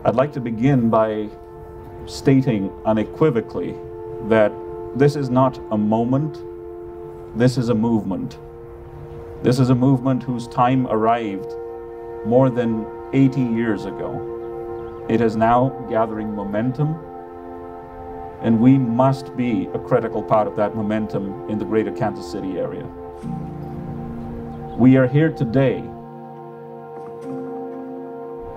I'd like to begin by stating unequivocally that this is not a moment, this is a movement. This is a movement whose time arrived more than 80 years ago. It is now gathering momentum, and we must be a critical part of that momentum in the greater Kansas City area. We are here today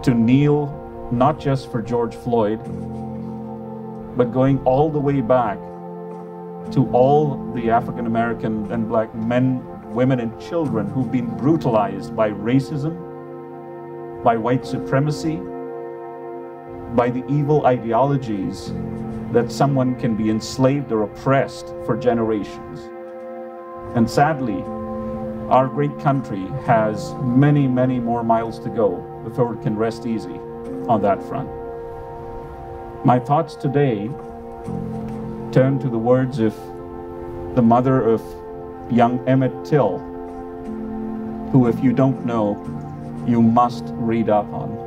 to kneel not just for George Floyd, but going all the way back to all the African American and Black men, women, and children who've been brutalized by racism, by white supremacy, by the evil ideologies that someone can be enslaved or oppressed for generations. And sadly, our great country has many, many more miles to go before it can rest easy on that front. My thoughts today turn to the words of the mother of young Emmett Till, who, if you don't know, you must read up on.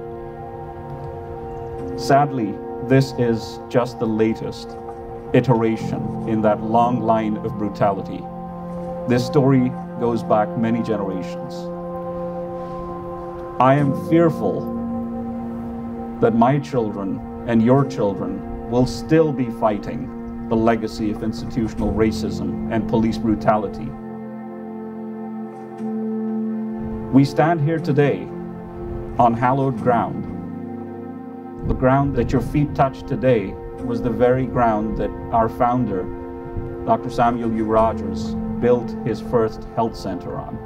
Sadly, this is just the latest iteration in that long line of brutality. This story goes back many generations. I am fearful that my children and your children will still be fighting the legacy of institutional racism and police brutality. We stand here today on hallowed ground. The ground that your feet touch today was the very ground that our founder, Dr. Samuel U. Rodgers, built his first health center on.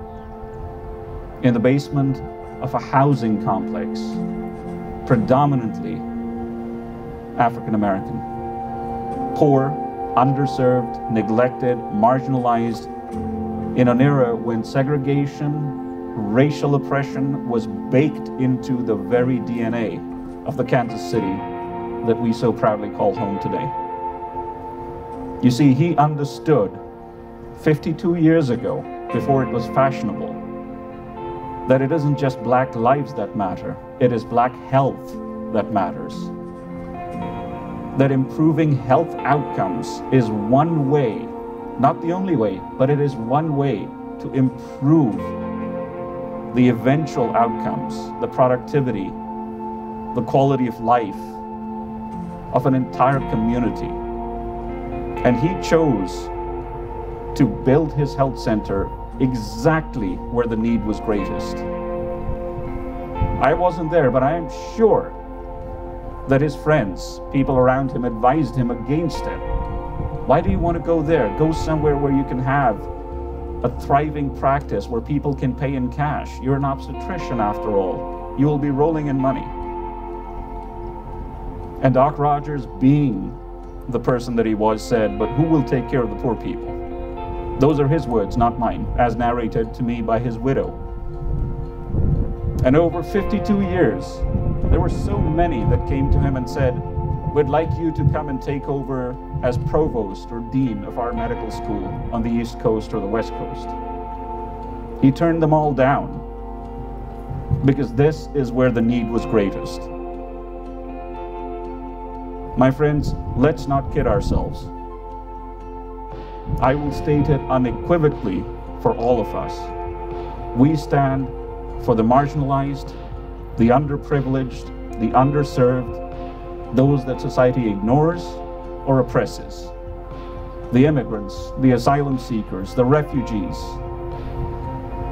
In the basement of a housing complex, predominantly African American. Poor, underserved, neglected, marginalized, in an era when segregation, racial oppression was baked into the very DNA of the Kansas City that we so proudly call home today. You see, he understood 52 years ago, before it was fashionable, that it isn't just Black lives that matter, it is Black health that matters. That improving health outcomes is one way, not the only way, but it is one way to improve the eventual outcomes, the productivity, the quality of life of an entire community. And he chose to build his health center exactly where the need was greatest. I wasn't there, but I am sure that his friends, people around him, advised him against it. Why do you want to go there? Go somewhere where you can have a thriving practice where people can pay in cash. You're an obstetrician after all. You will be rolling in money. And Doc Rodgers, being the person that he was, said, but who will take care of the poor people? Those are his words, not mine, as narrated to me by his widow. And over 52 years, there were so many that came to him and said, we'd like you to come and take over as provost or dean of our medical school on the East Coast or the West Coast. He turned them all down because this is where the need was greatest. My friends, let's not kid ourselves. I will state it unequivocally for all of us. We stand for the marginalized, the underprivileged, the underserved, those that society ignores or oppresses, the immigrants, the asylum seekers, the refugees,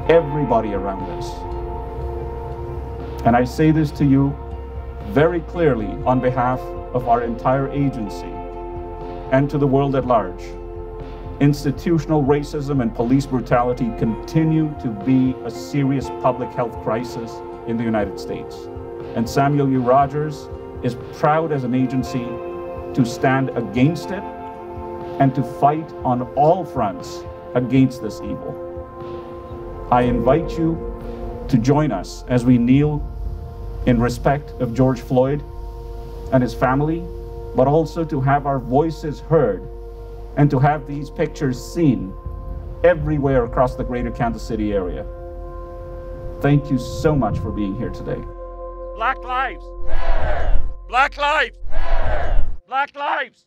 everybody around us. And I say this to you very clearly on behalf of our entire agency and to the world at large. Institutional racism and police brutality continue to be a serious public health crisis in the United States. And Samuel U. Rodgers is proud as an agency to stand against it and to fight on all fronts against this evil. I invite you to join us as we kneel in respect of George Floyd and his family, but also to have our voices heard and to have these pictures seen everywhere across the greater Kansas City area. Thank you so much for being here today. Black lives matter. Black lives. Black lives.